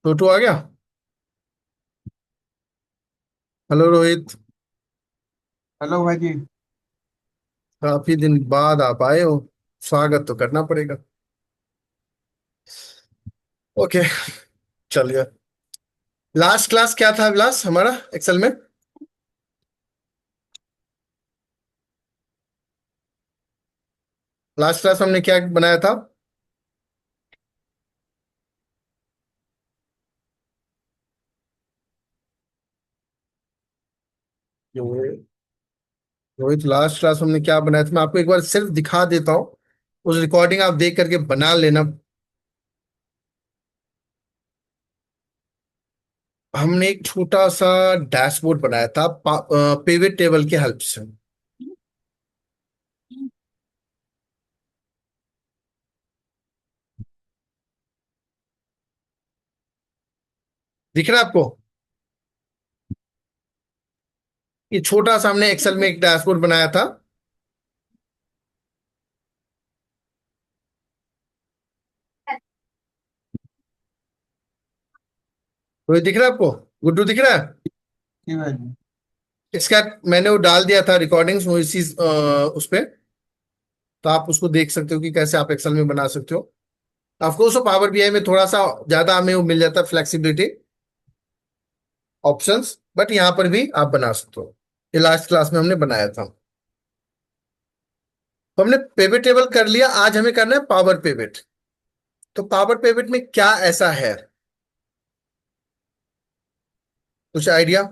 छोटू आ गया। Hello Rohit. Hello भाई जी। काफी दिन बाद आप आए हो। स्वागत तो करना पड़ेगा। ओके। चलिए। लास्ट क्लास क्या था विलास हमारा एक्सेल में? लास्ट क्लास हमने क्या बनाया था? रोहित, रोहित, लास्ट क्लास हमने क्या बनाया था? मैं आपको एक बार सिर्फ दिखा देता हूँ। उस रिकॉर्डिंग आप देख करके बना लेना। हमने एक छोटा सा डैशबोर्ड बनाया था पेविट टेबल के हेल्प से। दिख रहा है आपको? ये छोटा सा हमने एक्सेल में एक डैशबोर्ड बनाया था। रोहित, दिख रहा है आपको? गुड्डू, दिख रहा है? जी भाई जी। इसका मैंने वो डाल दिया था रिकॉर्डिंग्स वो इसी उस पे। तो आप उसको देख सकते हो कि कैसे आप एक्सेल में बना सकते हो। ऑफकोर्स वो पावर बीआई में थोड़ा सा ज्यादा हमें वो मिल जाता है, फ्लेक्सिबिलिटी, ऑप्शंस, बट यहाँ पर भी आप बना सकते हो। ये लास्ट क्लास में हमने बनाया था। तो हमने पेविट टेबल कर लिया, आज हमें करना है पावर पेविट। तो पावर पेविट में क्या ऐसा है? कुछ आइडिया?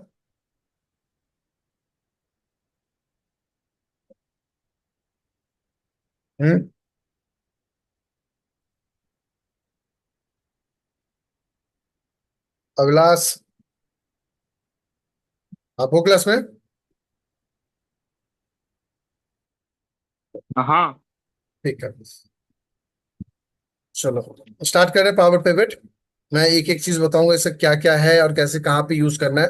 हम्म। अविलास, आप हो क्लास में? हाँ। ठीक है। चलो, स्टार्ट करें पावर पेविट। मैं एक एक चीज बताऊंगा इससे क्या क्या है और कैसे कहाँ पे यूज करना है,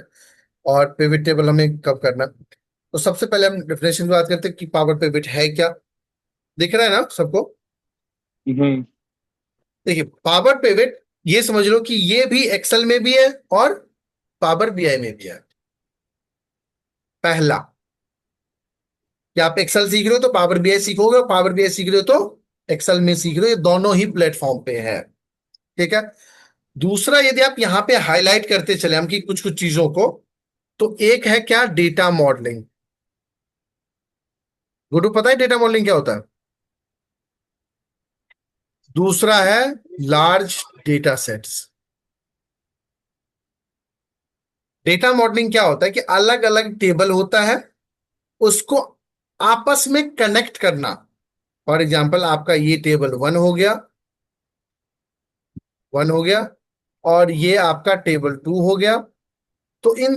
और पिवट टेबल हमें कब करना है। तो सबसे पहले हम डेफिनेशन की बात करते हैं कि पावर पिवट है क्या। दिख रहा है ना सबको? हम्म। देखिए, पावर पिवट ये समझ लो कि ये भी एक्सेल में भी है और पावर बीआई में भी है। पहला, कि आप एक्सेल सीख रहे हो तो पावर बीआई सीखोगे, और पावर बीआई सीख रहे हो तो एक्सेल में सीख रहे हो। ये दोनों ही प्लेटफॉर्म पे है। ठीक है। दूसरा, यदि आप यहां पे हाईलाइट करते चले हम कि कुछ कुछ चीजों को, तो एक है क्या, डेटा मॉडलिंग। गुरु, पता है डेटा मॉडलिंग क्या होता है? दूसरा है large data sets. Data modelling क्या होता है कि अलग अलग टेबल होता है, उसको आपस में कनेक्ट करना। फॉर एग्जाम्पल, आपका ये टेबल वन हो गया, और ये आपका टेबल टू हो गया। तो इन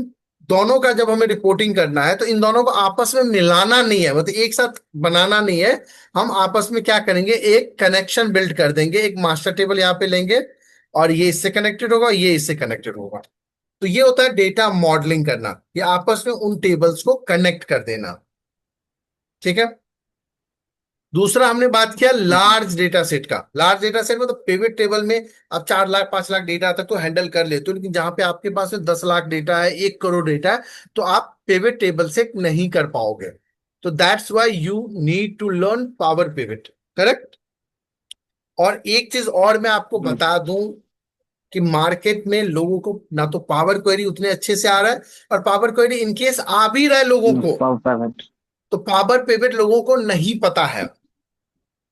दोनों का जब हमें रिपोर्टिंग करना है तो इन दोनों को आपस में मिलाना नहीं है, मतलब एक साथ बनाना नहीं है। हम आपस में क्या करेंगे, एक कनेक्शन बिल्ड कर देंगे, एक मास्टर टेबल यहाँ पे लेंगे, और ये इससे कनेक्टेड होगा, ये इससे कनेक्टेड होगा। तो ये होता है डेटा मॉडलिंग करना, ये आपस में उन टेबल्स को कनेक्ट कर देना। ठीक है। दूसरा, हमने बात किया लार्ज डेटा सेट का। लार्ज डेटा सेट मतलब पिवट टेबल में आप 4 लाख 5 लाख डेटा तक तो हैंडल कर लेते हो, लेकिन जहां पे आपके पास में 10 लाख डेटा है, 1 करोड़ डेटा है, तो आप पिवट टेबल से नहीं कर पाओगे। तो that's why you need to learn power pivot. Correct. और एक चीज और मैं आपको बता दूं कि मार्केट में लोगों को ना तो पावर क्वेरी उतने अच्छे से आ रहा है, और पावर क्वेरी इनकेस आ भी रहा है लोगों को, परफेक्ट। तो पावर पिवट लोगों को नहीं पता है,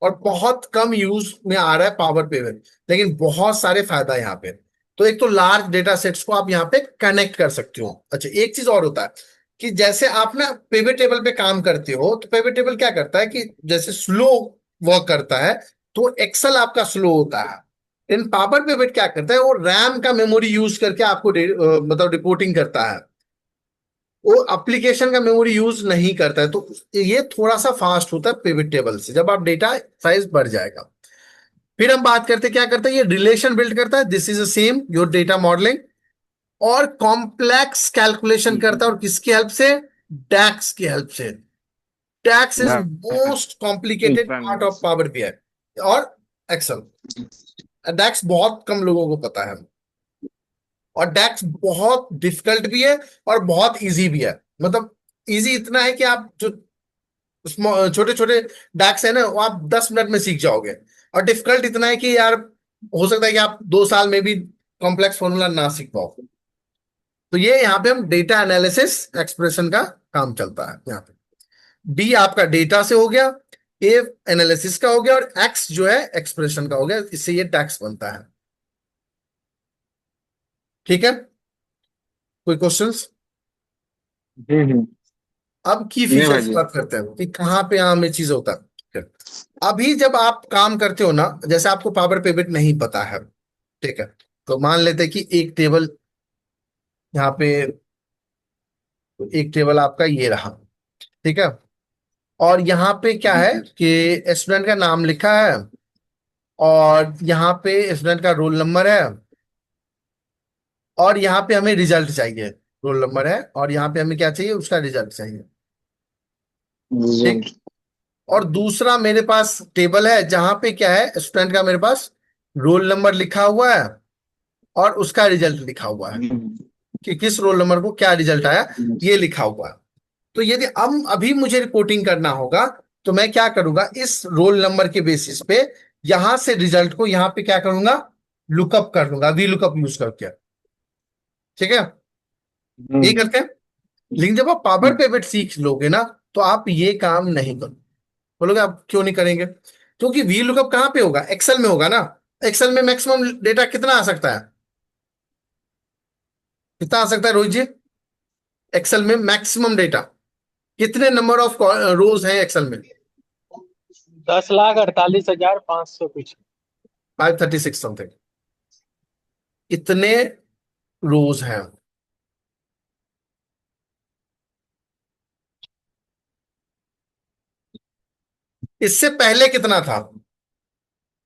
और बहुत कम यूज में आ रहा है पावर पेमेंट। लेकिन बहुत सारे फायदा है यहाँ पे। तो एक तो लार्ज डेटा सेट्स को आप यहाँ पे कनेक्ट कर सकते हो। अच्छा, एक चीज और होता है कि जैसे आप ना पिवट टेबल पे काम करते हो, तो पिवट टेबल क्या करता है कि जैसे स्लो वर्क करता है, तो एक्सेल आपका स्लो होता है। इन पावर पिवट क्या करता है, वो रैम का मेमोरी यूज करके आपको मतलब रिपोर्टिंग करता है। वो एप्लीकेशन का मेमोरी यूज नहीं करता है, तो ये थोड़ा सा फास्ट होता है पिवट टेबल से, जब आप डेटा साइज बढ़ जाएगा। फिर हम बात करते हैं क्या करता है, ये रिलेशन बिल्ड करता है, this is the same your data modelling. और कॉम्प्लेक्स कैलकुलेशन करता है, और किसकी हेल्प से? डैक्स की हेल्प से। DAX is most complicated part of Power BI और एक्सेल। डैक्स बहुत कम लोगों को पता है। और डैक्स बहुत डिफिकल्ट भी है और बहुत इजी भी है। मतलब इजी इतना है कि आप जो छोटे छोटे डैक्स है ना वो आप 10 मिनट में सीख जाओगे। और डिफिकल्ट इतना है कि यार हो सकता है कि आप 2 साल में भी कॉम्प्लेक्स फॉर्मूला ना सीख पाओ। तो ये यहाँ पे हम डेटा एनालिसिस एक्सप्रेशन का काम चलता है यहाँ पे। डी आपका डेटा से हो गया, ए एनालिसिस का हो गया, और एक्स जो है एक्सप्रेशन का हो गया। इससे ये टैक्स बनता है। ठीक है, कोई क्वेश्चंस? हम्म। अब की नहीं फीचर्स की भाजी। बात करते हैं कि कहाँ पे यहाँ में चीज होता है। ठीक है। अभी जब आप काम करते हो ना, जैसे आपको पावर पिवट नहीं पता है, ठीक है, तो मान लेते हैं कि एक टेबल यहाँ पे, एक टेबल आपका ये रहा, ठीक है, और यहाँ पे क्या है कि स्टूडेंट का नाम लिखा है, और यहाँ पे स्टूडेंट का रोल नंबर है, और यहाँ पे हमें रिजल्ट चाहिए। रोल नंबर है और यहाँ पे हमें क्या चाहिए, उसका रिजल्ट चाहिए। ठीक। रिजल्ट। और दूसरा मेरे पास टेबल है जहां पे क्या है, स्टूडेंट का मेरे पास रोल नंबर लिखा हुआ है और उसका रिजल्ट लिखा हुआ है कि किस रोल नंबर को क्या रिजल्ट आया, ये लिखा हुआ है। तो यदि अब अभी मुझे रिपोर्टिंग करना होगा तो मैं क्या करूंगा, इस रोल नंबर के बेसिस पे यहां से रिजल्ट को यहां पे क्या करूंगा, लुकअप कर लूंगा, वी लुकअप यूज करके। ठीक है, ये करते हैं। लेकिन जब आप पावर पेमेंट सीख लोगे ना तो आप ये काम नहीं करोगे। बोलोगे आप क्यों नहीं करेंगे? क्योंकि वी लुकअप कहाँ पे होगा, एक्सेल में होगा ना। एक्सेल में मैक्सिमम डेटा कितना आ सकता है, कितना आ सकता है रोहित जी? एक्सेल में मैक्सिमम डेटा कितने नंबर ऑफ रोज हैं एक्सेल में? 10,48,500 कुछ। 536 समथिंग, इतने रोज हैं। इससे पहले कितना था?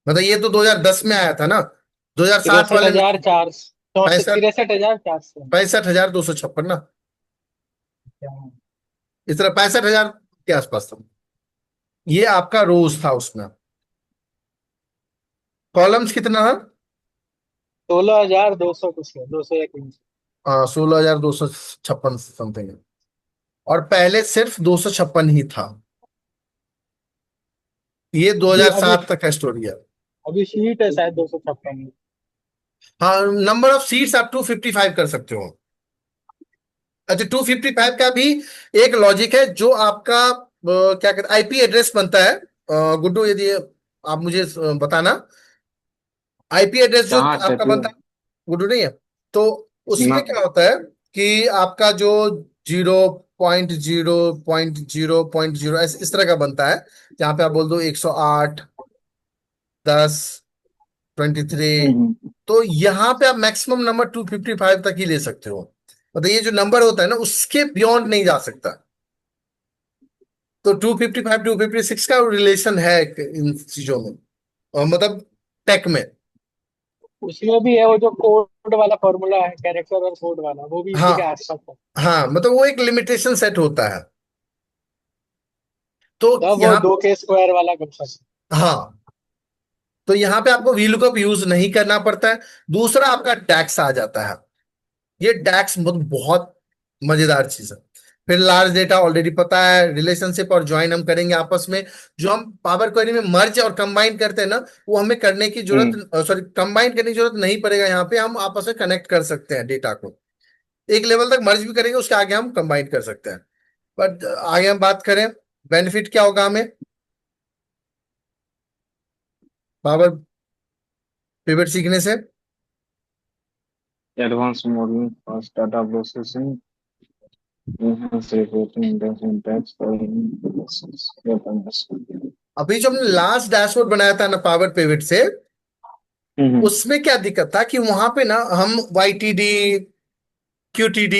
मतलब ये तो 2010 में आया था ना, 2007 तिरसठ वाले में हजार चार चौसठ पैंसठ 63,400। 65,256 ना, इस तरह 65,000 के आसपास था। ये आपका रोज था उसमें। कॉलम्स कितना था? 16,200 कुछ है, 201। 16,256 समथिंग है। और पहले सिर्फ 256 ही था। ये अभी अभी 2007 तक का स्टोरी है। अभी शीट है शायद 256। हाँ, नंबर ऑफ सीट्स आप 255 कर सकते हो। अच्छा, 255 का भी एक लॉजिक है जो आपका क्या कहते हैं, आईपी एड्रेस बनता है। गुड्डू, यदि आप मुझे बताना, आईपी एड्रेस जो कहाँ आपका टैटू? बनता है, गुड्डू नहीं है, तो ना। उसमें क्या होता है कि आपका जो 0.0.0.0 इस तरह का बनता है, जहां पे आप बोल दो 108, 10, 23। हम्म। तो यहाँ पे आप मैक्सिमम नंबर 255 तक ही ले सकते हो। मतलब ये जो नंबर होता है ना उसके बियॉन्ड नहीं जा सकता। तो 255 256 का रिलेशन है इन चीजों में, और मतलब टेक में। उसमें भी है वो जो कोड वाला फॉर्मूला है, कैरेक्टर और कोड वाला, वो भी इसी हाँ, के आसपास है। हाँ, मतलब वो एक लिमिटेशन सेट होता है। तो तब वो यहाँ, 2 के स्क्वायर वाला कंसेप्ट। हाँ, तो यहाँ पे आपको VLOOKUP यूज नहीं करना पड़ता है। दूसरा आपका डैक्स आ जाता है। ये डैक्स बहुत बहुत मजेदार चीज है। फिर लार्ज डेटा ऑलरेडी पता है, रिलेशनशिप और ज्वाइन हम करेंगे आपस में। जो हम पावर क्वेरी में मर्ज और कंबाइन करते हैं ना, वो हमें करने की हम्म। जरूरत, सॉरी, कंबाइन करने की जरूरत नहीं पड़ेगा। यहाँ पे हम आपस में कनेक्ट कर सकते हैं डेटा को। एक लेवल तक मर्ज भी करेंगे, उसके आगे हम कंबाइन कर सकते हैं। बट आगे हम बात करें, बेनिफिट क्या होगा हमें पावर पिवट सीखने से? Advance modelling, fast data processing, enhanced reporting, data syntax for अभी जो हमने लास्ट डैशबोर्ड बनाया था ना पावर पिवट से, हम्म। उसमें क्या दिक्कत था कि वहां पे ना हम YTD, QTD,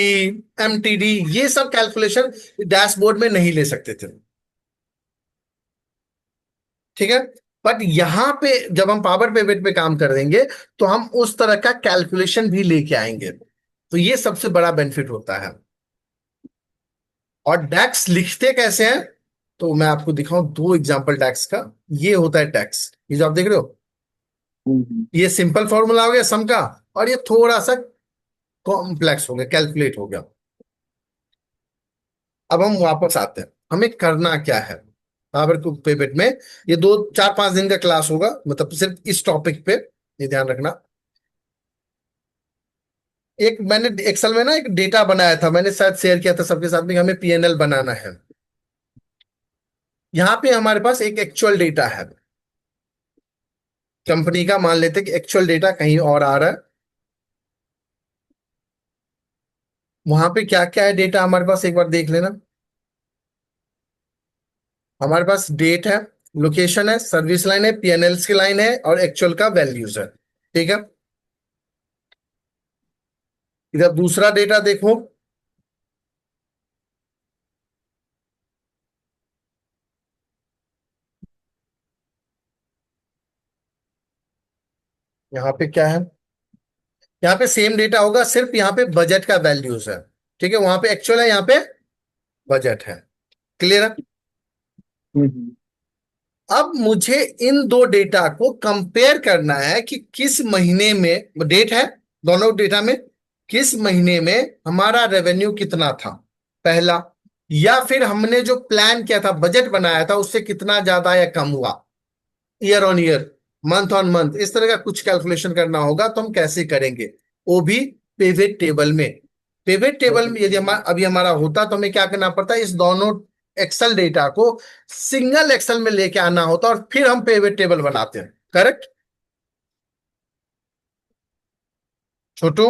MTD, ये सब कैलकुलेशन डैशबोर्ड में नहीं ले सकते थे। ठीक है। बट यहाँ पे जब हम पावर पिवट पे काम कर देंगे तो हम उस तरह का कैलकुलेशन भी लेके आएंगे। तो ये सबसे बड़ा बेनिफिट होता है। और डैक्स लिखते कैसे हैं, तो मैं आपको दिखाऊं 2 एग्जांपल डैक्स का। ये होता है डैक्स, ये जो आप देख रहे हो, हम्म। ये सिंपल फॉर्मूला हो गया सम का, और ये थोड़ा सा कॉम्प्लेक्स हो गया, कैलकुलेट हो गया। अब हम वापस आते हैं, हमें करना क्या है पावर पिवट में। ये 2 4 5 दिन का क्लास होगा, मतलब सिर्फ इस टॉपिक पे, ये ध्यान रखना। एक मैंने एक्सेल में ना एक डेटा बनाया था, मैंने शायद शेयर किया था सबके साथ में, कि हमें पीएनएल बनाना है। यहाँ पे हमारे पास एक एक्चुअल डेटा है कंपनी का, मान लेते हैं कि एक्चुअल डेटा कहीं और आ रहा है। वहां पे क्या क्या है डेटा हमारे पास, एक बार देख लेना। हमारे पास डेट है, लोकेशन है, सर्विस लाइन है, पीएनएल्स की लाइन है, और एक्चुअल का वैल्यूज है। ठीक है, इधर दूसरा डेटा देखो। यहाँ पे क्या है, यहाँ पे सेम डेटा होगा, सिर्फ यहाँ पे बजट का वैल्यूज है। ठीक है, वहां पे एक्चुअल है, यहाँ पे बजट है। क्लियर है। हम्म। अब मुझे इन दो डेटा को कंपेयर करना है कि किस महीने में, डेट है दोनों डेटा में, किस महीने में हमारा रेवेन्यू कितना था पहला, या फिर हमने जो प्लान किया था, बजट बनाया था, उससे कितना ज्यादा या कम हुआ, year on year, month on month, इस तरह का कुछ कैलकुलेशन करना होगा। तो हम कैसे करेंगे, वो भी पिवट टेबल में। पिवट टेबल में यदि हमारा अभी हमारा होता, तो हमें क्या करना पड़ता है, इस दोनों एक्सेल डेटा को सिंगल एक्सेल में लेके आना होता, और फिर हम पिवट टेबल बनाते हैं। करेक्ट छोटू?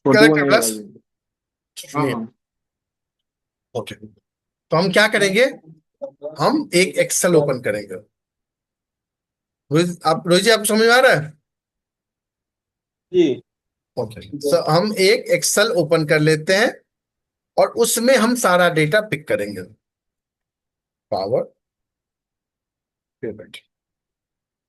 छोटू को करेक्ट है नहीं प्लस? लगी। हाँ हाँ। ओके, तो हम क्या करेंगे, हम एक एक्सेल ओपन करेंगे। रोहित जी, आप समझ में आ रहा है? जी। ओके, सो हम एक एक्सेल ओपन कर लेते हैं, और उसमें हम सारा डेटा पिक करेंगे। पावर पेमेंट,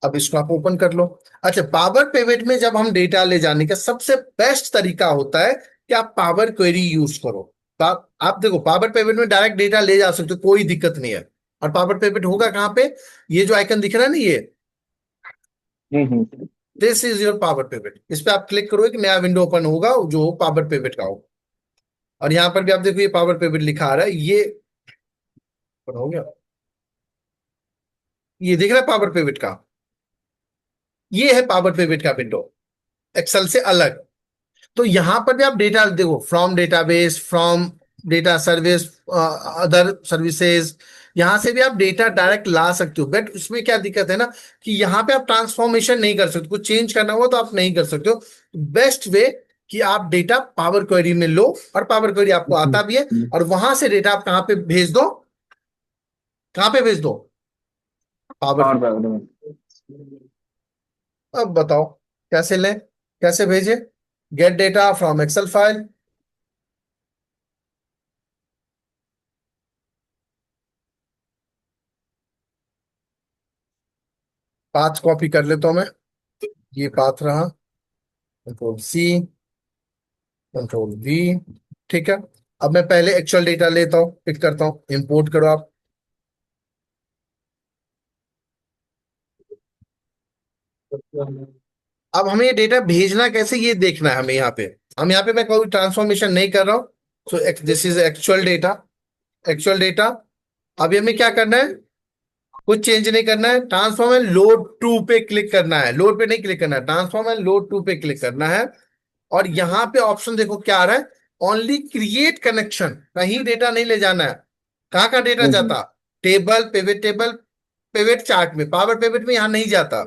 अब इसको आप ओपन कर लो। अच्छा, पावर पेमेंट में जब हम डेटा ले जाने का सबसे बेस्ट तरीका होता है कि आप पावर क्वेरी यूज करो। तो आप देखो, पावर पेमेंट में डायरेक्ट डेटा ले जा सकते हो, कोई दिक्कत नहीं है। और पावर पेमेंट होगा कहाँ पे, ये जो आइकन दिख रहा है ना, ये hmm. This is your power payment. इस पे आप क्लिक करो, एक नया विंडो ओपन होगा जो पावर पेमेंट का हो। और यहाँ पर भी आप देखो, ये पावर पेमेंट लिखा आ रहा है, ये open हो गया। ये दिख रहा है पावर पेमेंट का, ये है पावर पेमेंट का विंडो, एक्सेल से अलग। तो यहां पर भी आप डेटा देखो, from database, from data service, other services, यहां से भी आप डेटा डायरेक्ट ला सकते हो। बट उसमें क्या दिक्कत है ना, कि यहाँ पे आप ट्रांसफॉर्मेशन नहीं कर सकते, कुछ चेंज करना हो तो आप नहीं कर सकते हो। बेस्ट वे कि आप डेटा पावर क्वेरी में लो, और पावर क्वेरी आपको आता भी है, और वहां से डेटा आप कहाँ पे भेज दो, कहाँ पे भेज दो, पावर। और बैकग्राउंड में। अब बताओ कैसे लें, कैसे भेजे, get data from excel file. 5 copy कर लेता हूं मैं, ये पाथ रहा, कंट्रोल C, कंट्रोल V। ठीक है, अब मैं पहले एक्चुअल डेटा लेता हूँ, पिक करता हूँ, इंपोर्ट करो आप। अब हमें ये डेटा भेजना कैसे, ये देखना है हमें यहाँ पे। हम यहाँ पे मैं कोई ट्रांसफॉर्मेशन नहीं कर रहा हूँ। सो this is actual data, actual data. अभी हमें क्या करना है, कुछ चेंज नहीं करना है, ट्रांसफॉर्म एंड लोड टू पे क्लिक करना है, लोड पे नहीं क्लिक करना है, ट्रांसफॉर्म एंड लोड टू पे क्लिक करना है। और यहाँ पे ऑप्शन देखो क्या आ रहा है, ओनली क्रिएट कनेक्शन, कहीं डेटा नहीं ले जाना है। कहाँ का डेटा हम्म। जाता, टेबल, पेवेट चार्ट में, पावर पेवेट में यहाँ नहीं जाता।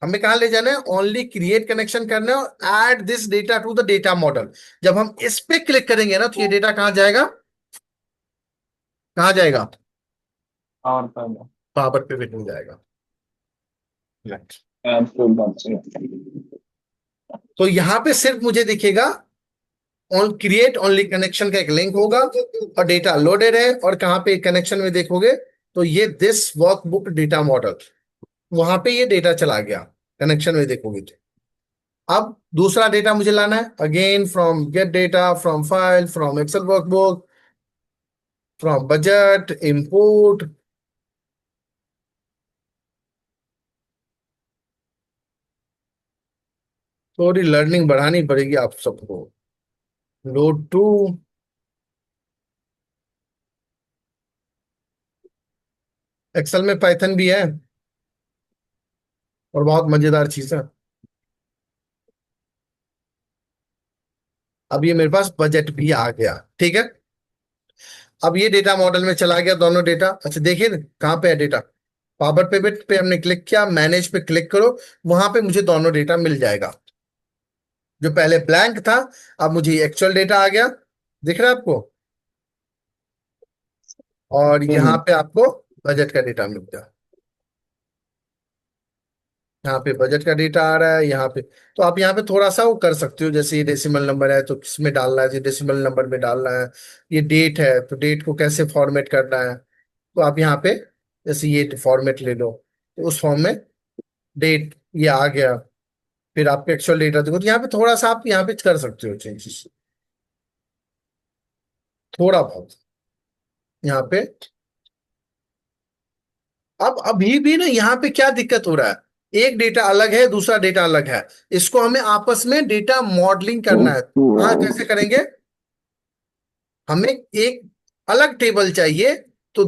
हमें कहाँ ले जाना है, ओनली क्रिएट कनेक्शन करना है, और add this data to the data model. जब हम इस पे क्लिक करेंगे ना, तो ये डेटा कहाँ जाएगा, कहाँ जाएगा, और पहले पावर पेवेट में जाएगा। Right. एब्सोल्यूट बात सही। तो यहाँ पे सिर्फ मुझे दिखेगा ऑन क्रिएट ओनली कनेक्शन का एक लिंक होगा, और डेटा लोडेड है, और कहाँ पे कनेक्शन में देखोगे, तो ये दिस वर्कबुक डेटा मॉडल, वहां पे ये डेटा चला गया, कनेक्शन में देखोगे तो। अब दूसरा डेटा मुझे लाना है, again from get data, from file, from excel workbook, from budget, import. थोड़ी लर्निंग बढ़ानी पड़ेगी आप सबको। Load to. एक्सेल में पाइथन भी है और बहुत मजेदार चीज है। अब ये मेरे पास बजट भी आ गया, ठीक है। अब ये डेटा मॉडल में चला गया दोनों डेटा। अच्छा देखिए कहाँ पे है डेटा। पावर पिवट पे हमने क्लिक किया, मैनेज पे क्लिक करो, वहां पे मुझे दोनों डेटा मिल जाएगा। जो पहले ब्लैंक था, अब मुझे एक्चुअल डेटा आ गया, दिख रहा है आपको। और यहाँ हम्म पे आपको बजट का डेटा मिल गया। यहाँ पे बजट का डेटा आ रहा है यहाँ पे। तो आप यहाँ पे थोड़ा सा वो कर सकते हो, जैसे ये डेसिमल नंबर है तो किस में डालना है, ये डेसिमल नंबर में डालना है। ये डेट है तो डेट को कैसे फॉर्मेट करना है। तो आप यहाँ पे जैसे ये फॉर्मेट ले लो, तो उस फॉर्म में डेट ये आ गया। फिर आपके एक्चुअल डेटा देखो, तो यहाँ पे थोड़ा सा आप यहाँ पे कर सकते हो चेंजेस, थोड़ा बहुत यहाँ पे। अब अभी भी ना यहाँ पे क्या दिक्कत हो रहा है, एक डेटा अलग है दूसरा डेटा अलग है। इसको हमें आपस में डेटा मॉडलिंग करना है। हाँ, कैसे करेंगे। हमें एक अलग टेबल चाहिए। तो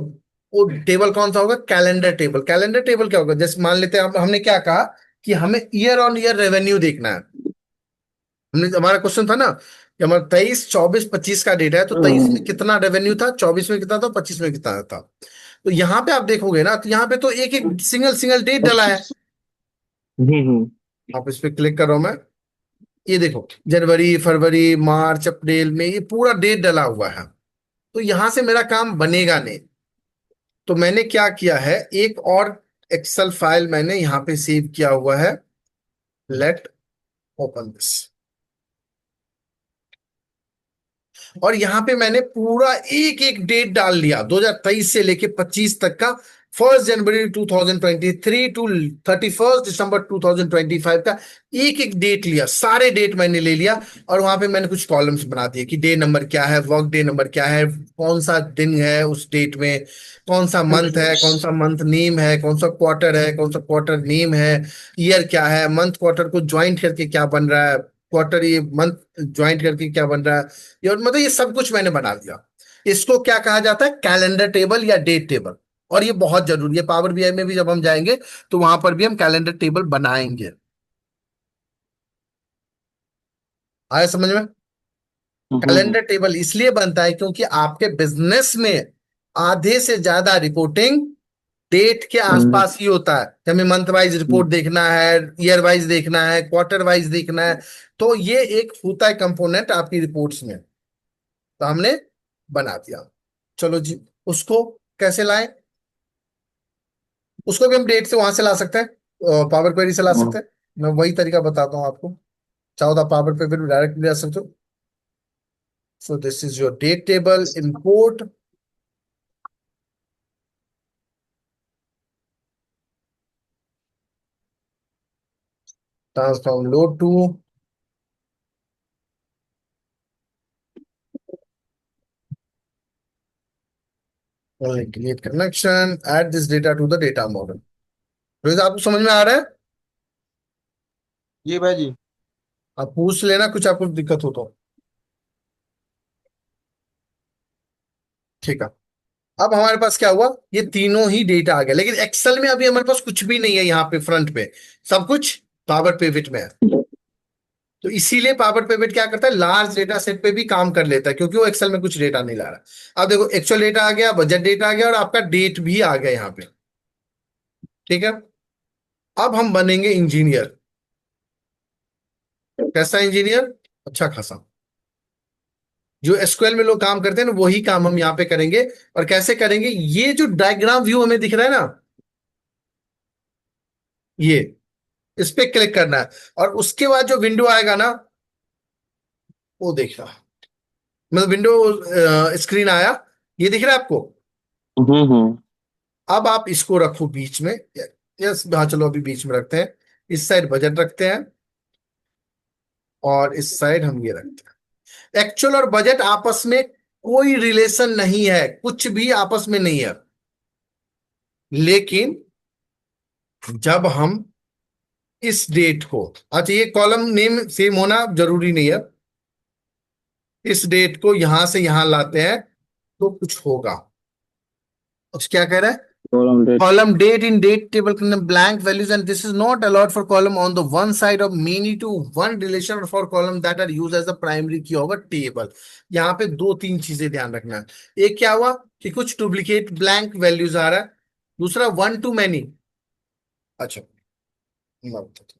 वो टेबल कौन सा होगा, कैलेंडर टेबल। कैलेंडर टेबल क्या होगा, जैसे मान लेते हैं हमने क्या कहा कि हमें ईयर ऑन ईयर रेवेन्यू देखना है। हमने, हमारा क्वेश्चन था ना कि हमारा 23 24 25 का डेटा है, तो 23 में कितना रेवेन्यू था, 24 में कितना था, 25 में कितना था। तो यहाँ पे आप देखोगे ना, तो यहाँ पे तो एक एक सिंगल सिंगल डेट डला है। हम्म आप इस पे क्लिक करो, मैं ये देखो जनवरी फरवरी मार्च अप्रैल में ये पूरा डेट डला हुआ है। तो यहां से मेरा काम बनेगा नहीं। तो मैंने क्या किया है, एक और एक्सेल फाइल मैंने यहाँ पे सेव किया हुआ है। Late open this. और यहाँ पे मैंने पूरा एक एक डेट डाल लिया 2023 से लेके 25 तक का। 1 जनवरी 2023 टू 31 दिसंबर 2025 का एक एक डेट लिया, सारे डेट मैंने ले लिया। और वहां पे मैंने कुछ कॉलम्स बना दिए कि डे नंबर क्या है, वर्क डे नंबर क्या है, कौन सा दिन है उस डेट में, कौन सा मंथ है, कौन सा मंथ नेम है, कौन सा क्वार्टर है, कौन सा क्वार्टर नेम है, ईयर क्या है, मंथ क्वार्टर को ज्वाइंट करके क्या बन रहा है, क्वार्टर ये मंथ ज्वाइंट करके क्या बन रहा है। ये और मतलब ये सब कुछ मैंने बना दिया। इसको क्या कहा जाता है, कैलेंडर टेबल या डेट टेबल। और ये बहुत जरूरी है, पावर बीआई में भी जब हम जाएंगे तो वहां पर भी हम कैलेंडर टेबल बनाएंगे। आया समझ में। हम्म कैलेंडर टेबल इसलिए बनता है क्योंकि आपके बिजनेस में आधे से ज्यादा रिपोर्टिंग डेट के हम्म आसपास ही होता है कि हमें मंथ वाइज रिपोर्ट देखना है, ईयर वाइज देखना है, क्वार्टर वाइज देखना है। तो ये एक होता है कंपोनेंट आपकी रिपोर्ट्स में। तो हमने बना दिया। चलो जी, उसको कैसे लाएं। उसको भी हम डेट से वहां से ला सकते हैं, पावर क्वेरी से ला सकते हैं। मैं वही तरीका बताता हूँ आपको। चाहो तो पावर क्वेरी भी डायरेक्ट ले सकते हो। So this is your date table, import, transform load to, create connection, add this data to the data model. तो आपको समझ में आ रहा है। जी भाई जी। आप पूछ लेना कुछ आपको दिक्कत हो तो। ठीक है। अब हमारे पास क्या हुआ, ये तीनों ही डेटा आ गया, लेकिन एक्सेल में अभी हमारे पास कुछ भी नहीं है यहाँ पे फ्रंट पे। सब कुछ पावर पिवट में है। तो इसीलिए पावर पिवट क्या करता है, लार्ज डेटा सेट पे भी काम कर लेता है, क्योंकि वो एक्सेल में कुछ डेटा नहीं ला रहा। अब देखो एक्चुअल डेटा आ गया, बजट डेटा आ गया, और आपका डेट भी आ गया यहाँ पे। ठीक है। अब हम बनेंगे इंजीनियर। कैसा इंजीनियर, अच्छा खासा। जो एसक्यूएल में लोग काम करते हैं ना, वही काम हम यहाँ पे करेंगे। और कैसे करेंगे, ये जो डायग्राम व्यू हमें दिख रहा है ना, ये इस पे क्लिक करना है। और उसके बाद जो विंडो आएगा ना, वो देख रहा, मतलब विंडो स्क्रीन आया, ये दिख रहा है आपको। हम्म अब आप इसको रखो बीच में। यस, हाँ चलो अभी बीच में रखते हैं। इस साइड बजट रखते हैं, और इस साइड हम ये रखते हैं। एक्चुअल और बजट आपस में कोई रिलेशन नहीं है, कुछ भी आपस में नहीं है। लेकिन जब हम इस डेट को, अच्छा ये कॉलम नेम सेम होना जरूरी नहीं है, इस डेट को यहां से यहां लाते हैं तो कुछ होगा। अच्छा क्या कह रहा है, column date. column date in date table contain blank values and this is not allowed for column on the one side of many to one relation or for column that are used as the primary key of a table। यहाँ पे दो तीन चीजें ध्यान रखना है। एक क्या हुआ कि कुछ डुप्लीकेट ब्लैंक वैल्यूज आ रहा है, दूसरा वन टू मैनी। अच्छा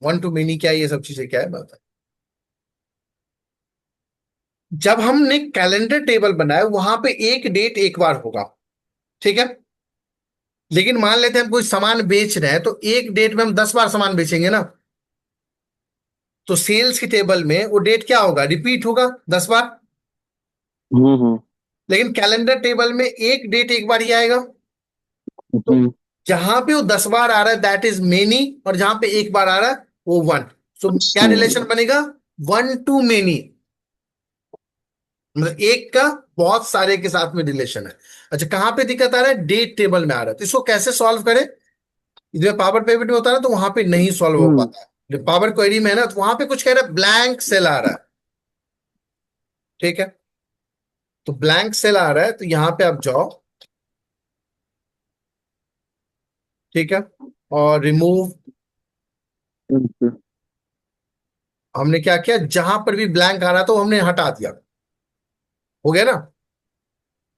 वन टू मेनी क्या है, ये सब चीजें क्या है मैं बताता हूं। जब हमने कैलेंडर टेबल बनाया वहां पे एक डेट एक बार होगा, ठीक है, लेकिन मान लेते हैं हम कोई सामान बेच रहे हैं तो एक डेट में हम 10 बार सामान बेचेंगे ना, तो सेल्स की टेबल में वो डेट क्या होगा, रिपीट होगा 10 बार। हम्म। लेकिन कैलेंडर टेबल में एक डेट एक बार ही आएगा, तो हम्म। जहां पे वो 10 बार आ रहा है दैट इज मेनी, और जहां पे एक बार आ रहा है वो वन। सो क्या रिलेशन Small। बनेगा, वन टू मेनी, मतलब एक का बहुत सारे के साथ में रिलेशन है। अच्छा कहां पे दिक्कत आ रहा है, डेट टेबल में आ रहा है, तो इसको कैसे सॉल्व करें, इसमें पावर पेविट में होता है ना तो वहां पे नहीं सॉल्व हो हम्म। पाता है, जो पावर क्वेरी में है ना तो वहां पे कुछ कह रहा है ब्लैंक सेल आ रहा है, ठीक है, तो ब्लैंक सेल आ रहा है तो यहां पे आप जाओ, ठीक है, और रिमूव। हम्म। हमने क्या किया, जहां पर भी ब्लैंक आ रहा था वो हमने हटा दिया, हो गया ना,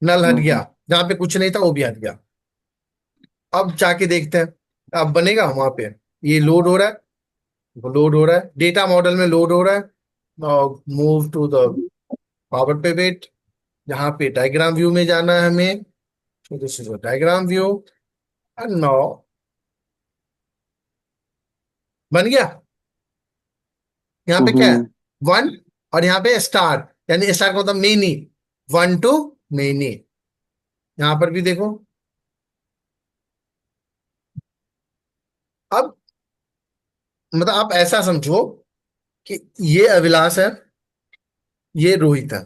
नल हट गया, हम्म। जहां पे कुछ नहीं था वो भी हट गया। अब जाके देखते हैं अब बनेगा वहां पे, ये लोड हो रहा है, वो लोड हो रहा है डेटा मॉडल में लोड हो रहा है, move to the power pivot, यहाँ पे डायग्राम व्यू में जाना है हमें, तो this is diagram view and now बन गया। यहाँ पे क्या है, हम्म। वन, और यहाँ पे स्टार, यानी स्टार का मतलब मेनी, वन टू मेनी। यहाँ पर भी देखो, अब मतलब आप ऐसा समझो कि ये अभिलाष है, ये रोहित है,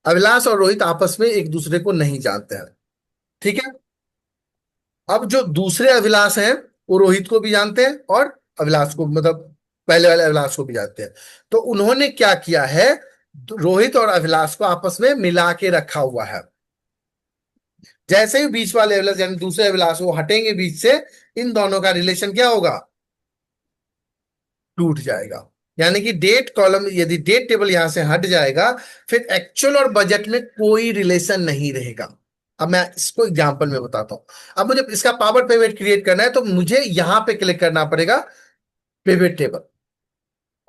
अभिलाष और रोहित आपस में एक दूसरे को नहीं जानते हैं, ठीक है। अब जो दूसरे अभिलाष हैं वो रोहित को भी जानते हैं और अभिलाष को, मतलब पहले वाले अभिलाष को भी जानते हैं, तो उन्होंने क्या किया है, रोहित और अभिलाष को आपस में मिला के रखा हुआ है। जैसे ही बीच वाले अभिलाष यानी दूसरे अभिलाष वो हटेंगे बीच से, इन दोनों का रिलेशन क्या होगा, टूट जाएगा। यानी कि डेट कॉलम, यदि डेट टेबल यहां से हट जाएगा फिर एक्चुअल और बजट में कोई रिलेशन नहीं रहेगा। अब मैं इसको एग्जांपल में बताता हूं। अब मुझे इसका पावर पेवेट क्रिएट करना है तो मुझे यहां पे क्लिक करना पड़ेगा, पेवेट टेबल,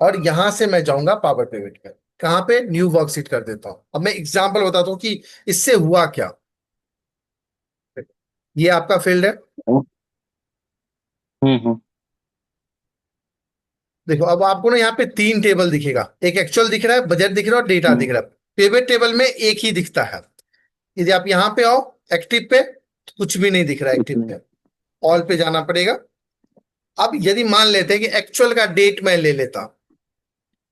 और यहां से मैं जाऊंगा पावर पेवेट पे, कहां पे, न्यू वर्कशीट कर देता हूं। अब मैं एग्जांपल बताता हूं कि इससे हुआ क्या। ये आपका फील्ड है, हम्म। देखो अब आपको ना यहाँ पे तीन टेबल दिखेगा, एक एक्चुअल दिख रहा है, बजट दिख रहा है और डेटा दिख रहा है। पेवेट टेबल में एक ही दिखता है। यदि आप यहां पे आओ एक्टिव पे तो कुछ भी नहीं दिख रहा है एक्टिव पे, ऑल पे जाना पड़ेगा। अब यदि मान लेते हैं कि एक्चुअल का डेट मैं ले लेता,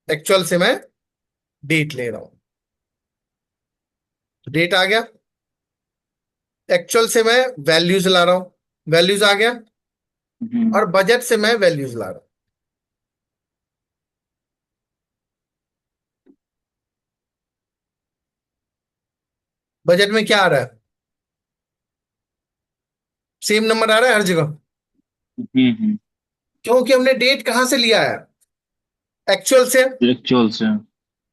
एक्चुअल से मैं डेट ले रहा हूं, तो डेट आ गया, एक्चुअल से मैं वैल्यूज ला रहा हूं, वैल्यूज आ गया, और बजट से मैं वैल्यूज ला रहा हूं। बजट में क्या आ रहा है, सेम नंबर आ रहा है हर जगह, क्योंकि हमने डेट कहां से लिया है, एक्चुअल से। एक्चुअल से।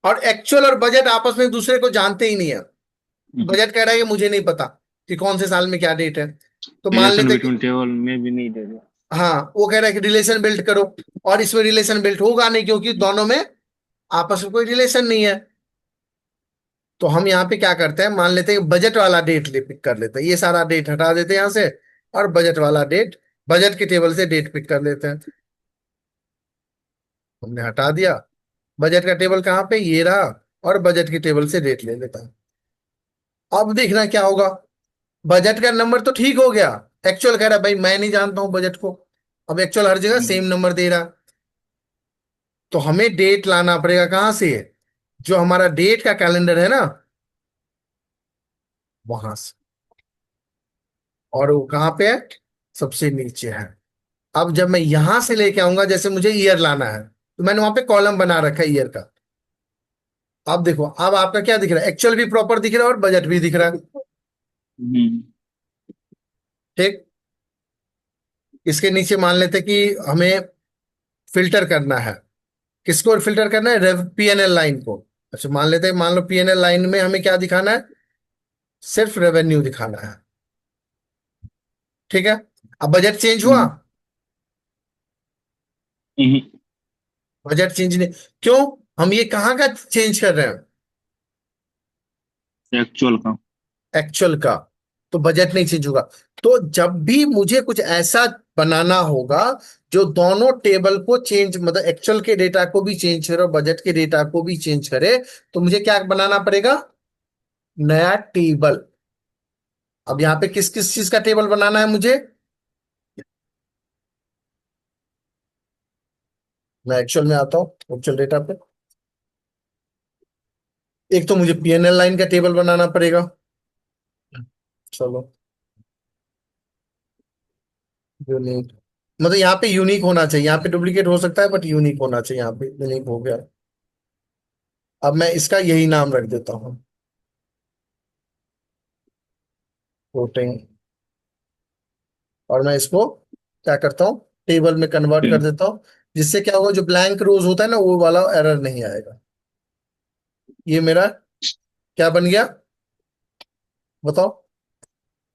और एक्चुअल और बजट आपस में एक दूसरे को जानते ही नहीं है। बजट कह रहा है कि मुझे नहीं पता कि कौन से साल में क्या डेट है, तो मान रिलेशन लेते हैं बिटवीन कि टेबल में भी नहीं दे रहा। हाँ वो कह रहा है कि रिलेशन बिल्ड करो, और इसमें रिलेशन बिल्ड होगा नहीं क्योंकि दोनों में आपस में कोई रिलेशन नहीं है। तो हम यहाँ पे क्या करते हैं, मान लेते हैं बजट वाला डेट ले पिक कर लेते हैं, ये सारा डेट हटा देते हैं यहाँ से, और बजट वाला डेट, बजट के टेबल से डेट पिक कर लेते हैं। हमने हटा दिया, बजट का टेबल कहाँ पे, ये रहा, और बजट की टेबल से डेट ले लेता है। अब देखना क्या होगा, बजट का नंबर तो ठीक हो गया, एक्चुअल कह रहा है भाई मैं नहीं जानता हूं बजट को, अब एक्चुअल हर जगह सेम नंबर दे रहा, तो हमें डेट लाना पड़ेगा कहां से, जो हमारा डेट का कैलेंडर है ना वहां से, और वो कहाँ पे है, सबसे नीचे है। अब जब मैं यहां से लेके आऊंगा, जैसे मुझे ईयर लाना है, तो मैंने वहां पे कॉलम बना रखा है ईयर का। अब देखो, अब आपका क्या दिख रहा है, एक्चुअल भी प्रॉपर दिख रहा है और बजट भी दिख रहा है। हम्म। ठीक। इसके नीचे मान लेते कि हमें फिल्टर करना है। किसको फिल्टर करना है, पीएनएल लाइन को। अच्छा, मान लेते हैं, मान लो पीएनएल लाइन में हमें क्या दिखाना है, सिर्फ रेवेन्यू दिखाना है। ठीक है। अब बजट चेंज हुआ? हम्म। हम्म। बजट चेंज नहीं। क्यों? हम ये कहाँ का चेंज कर रहे हैं? एक्चुअल का। एक्चुअल का। तो बजट नहीं चेंज होगा। तो जब भी मुझे कुछ ऐसा बनाना होगा जो दोनों टेबल को चेंज, मतलब एक्चुअल के डेटा को भी चेंज करे और बजट के डेटा को भी चेंज करे, तो मुझे क्या बनाना पड़ेगा, नया टेबल। अब यहाँ पे किस किस चीज का टेबल बनाना है मुझे? मैं एक्चुअल में आता हूँ, एक्चुअल डेटा पे। एक तो मुझे पीएनएल लाइन का टेबल बनाना पड़ेगा। चलो, यूनिक, मतलब यहाँ पे यूनिक होना चाहिए, यहाँ पे डुप्लीकेट हो सकता है बट यूनिक होना चाहिए, यहाँ पे यूनिक हो गया। अब मैं इसका यही नाम रख देता हूँ, वोटिंग। और मैं इसको क्या करता हूँ, टेबल में कन्वर्ट कर देता हूँ। जिससे क्या होगा, जो ब्लैंक रोज होता है ना, वो वाला एरर नहीं आएगा। ये मेरा क्या बन गया, बताओ?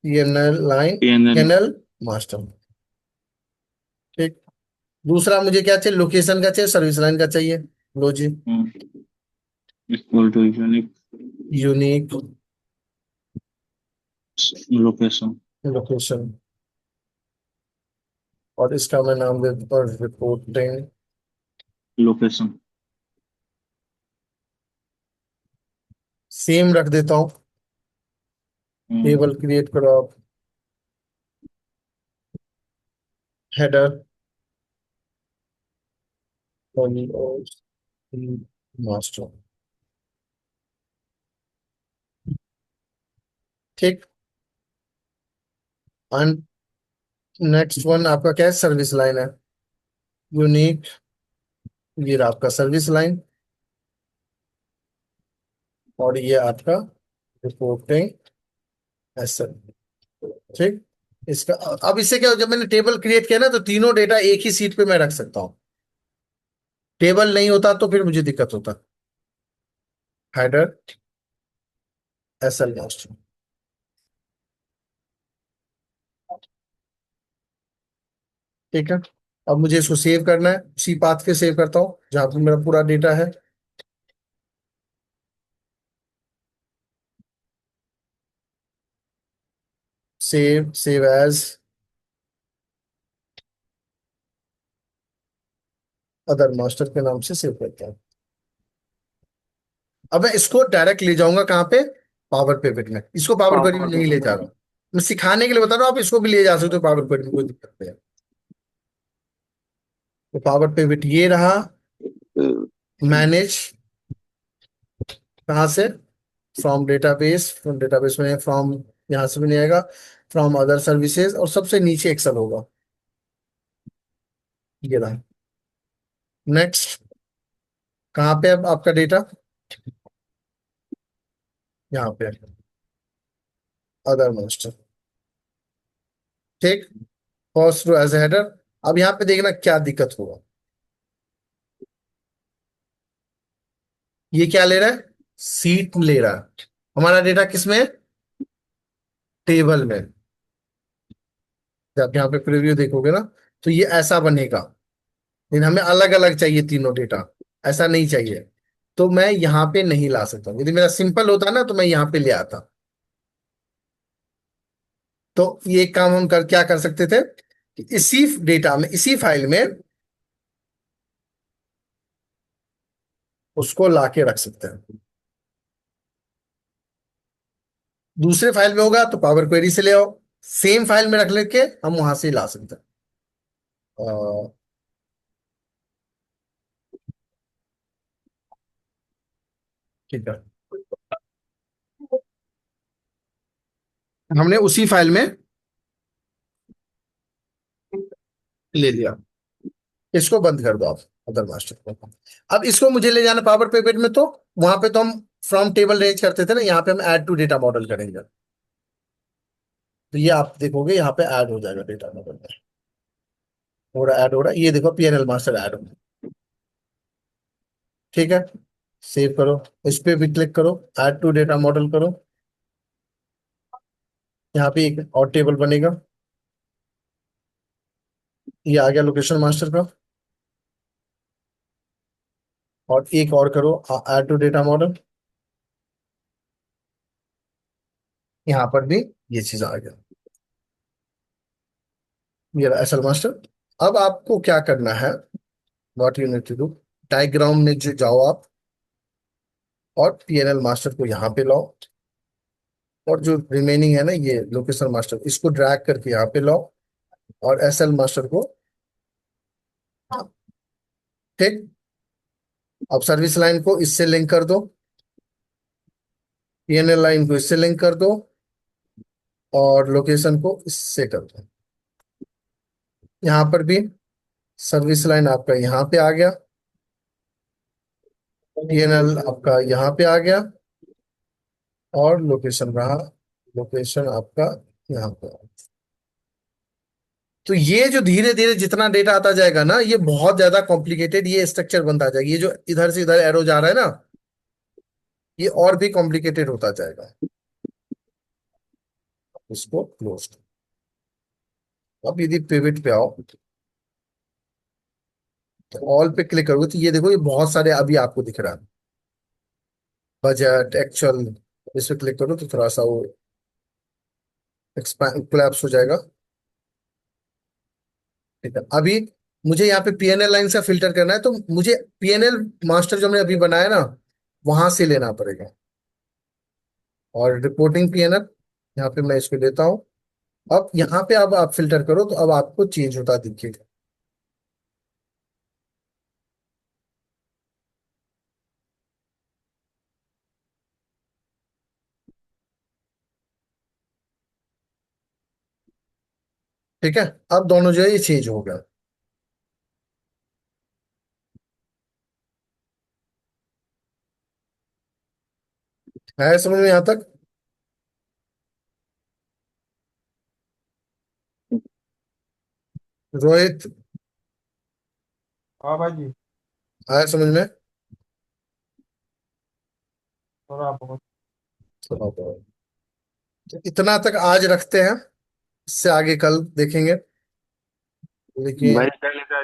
PNL line, PNL. PNL master. ठीक। दूसरा मुझे क्या चाहिए, लोकेशन का चाहिए, सर्विस लाइन का चाहिए। लो जी, equal to unique unique location. Location. और इसका मैं नाम दे देता हूँ रिपोर्टिंग। लोकेशन। सेम रख देता हूँ। टेबल क्रिएट करो आप, हेडर मास्टर। ठीक। एंड नेक्स्ट वन आपका क्या है, सर्विस लाइन है, यूनिक। ये रहा आपका सर्विस लाइन। और ये आपका रिपोर्टिंग एसएल। ठीक। इसका, अब इससे क्या हो, जब मैंने टेबल क्रिएट किया ना, तो तीनों डेटा एक ही सीट पे मैं रख सकता हूँ। टेबल नहीं होता तो फिर मुझे दिक्कत होता। Header SL master. ठीक है। अब मुझे इसको सेव करना है, उसी पाथ पे सेव करता हूँ जहां पे मेरा पूरा डेटा है। Save, save as other master के नाम से सेव करता हूँ। अब मैं इसको डायरेक्ट ले जाऊंगा कहाँ पे, पावर पिवट में। इसको पावर क्वेरी में नहीं ले जा रहा हूँ, मैं सिखाने के लिए बता रहा हूँ, आप इसको भी ले जा सकते हो पावर क्वेरी में, कोई दिक्कत नहीं है। तो पावर पिवट ये रहा। मैनेज, कहाँ से, फ्रॉम डेटाबेस, फ्रॉम डेटाबेस में, फ्रॉम यहाँ से भी नहीं आएगा, फ्रॉम अदर सर्विसेज, और सबसे नीचे एक्सेल होगा। ये रहा। नेक्स्ट, कहाँ पे अब आपका डेटा, यहाँ पे अदर मास्टर। ठीक। First row as header. अब यहाँ पे देखना क्या दिक्कत होगा, ये क्या ले रहा है, सीट ले रहा है। हमारा डेटा किसमें है, टेबल में। जब यहाँ पे प्रीव्यू देखोगे ना, तो ये ऐसा बनेगा। लेकिन हमें अलग अलग चाहिए तीनों डेटा, ऐसा नहीं चाहिए। तो मैं यहाँ पे नहीं ला सकता, यदि मेरा सिंपल होता ना तो मैं यहाँ पे ले आता। तो ये काम हम क्या कर सकते थे, कि इसी डेटा में, इसी फाइल में उसको लाके रख सकते हैं। दूसरे फाइल में होगा तो पावर क्वेरी से ले आओ, सेम फाइल में रख लेके हम वहां से ला सकते हैं। ठीक है। हमने उसी फाइल में ले लिया, इसको बंद कर दो आप, अदर मास्टर को। अब इसको मुझे ले जाना पावर पेपेट में, तो वहां पे तो हम फ्रॉम टेबल रेंज करते थे ना, यहाँ पे हम ऐड टू डेटा मॉडल करेंगे। तो ये आप देखोगे यहाँ पे ऐड हो जाएगा डेटा मॉडल में, हो रहा ऐड हो रहा है, ये देखो पीएनएल मास्टर ऐड हो। ठीक है, सेव करो, इस पे भी क्लिक करो, ऐड टू डेटा मॉडल करो, यहाँ पे एक और टेबल बनेगा, ये आ गया लोकेशन मास्टर का। और एक और करो, ऐड टू डेटा मॉडल, यहाँ पर भी ये चीज आ गया, ये एसएल मास्टर। अब आपको क्या करना है, what you need to do, diagram में जो जाओ आप, और पीएनएल मास्टर को यहाँ पे लाओ, और जो रिमेनिंग है ना ये लोकेशन मास्टर, इसको ड्रैग करके यहाँ पे लाओ, और एसएल मास्टर को, ठीक। अब सर्विस लाइन को इससे लिंक कर दो, पीएनएल लाइन को इससे लिंक कर दो, और लोकेशन को इससे कर दो। यहाँ पर भी सर्विस लाइन आपका यहाँ पे आ गया, पीएनएल आपका यहाँ पे आ गया, और लोकेशन रहा, लोकेशन आपका यहाँ पे। तो ये जो धीरे धीरे जितना डेटा आता जाएगा ना, ये बहुत ज्यादा कॉम्प्लिकेटेड ये स्ट्रक्चर बनता जाएगा, ये जो इधर से इधर एरो जा रहा है ना, ये और भी कॉम्प्लिकेटेड होता जाएगा। इसको क्लोज। अब यदि पिवट पे आओ, तो ऑल पे क्लिक करोगे, तो ये देखो ये बहुत सारे अभी आपको दिख रहा है, बजट एक्चुअल, इस पे क्लिक करो तो थोड़ा सा वो एक्सपैंड कोलैप्स हो जाएगा। ठीक है, अभी मुझे यहाँ पे पीएनएल लाइन से फिल्टर करना है, तो मुझे पीएनएल मास्टर जो हमने अभी बनाया ना, वहां से लेना पड़ेगा, और रिपोर्टिंग पीएनएल, यहाँ पे मैं इसको लेता हूँ। अब यहाँ पे अब आप फिल्टर करो, तो अब आपको चेंज होता दिखेगा। ठीक है, अब दोनों जो है ये चेंज हो गया। है समझ में यहाँ तक? रोहित, हाँ भाई जी। आया समझ में? थोड़ा बहुत। चलो, तो इतना तक आज रखते हैं, इससे आगे कल देखेंगे, भाई लेकिन पहले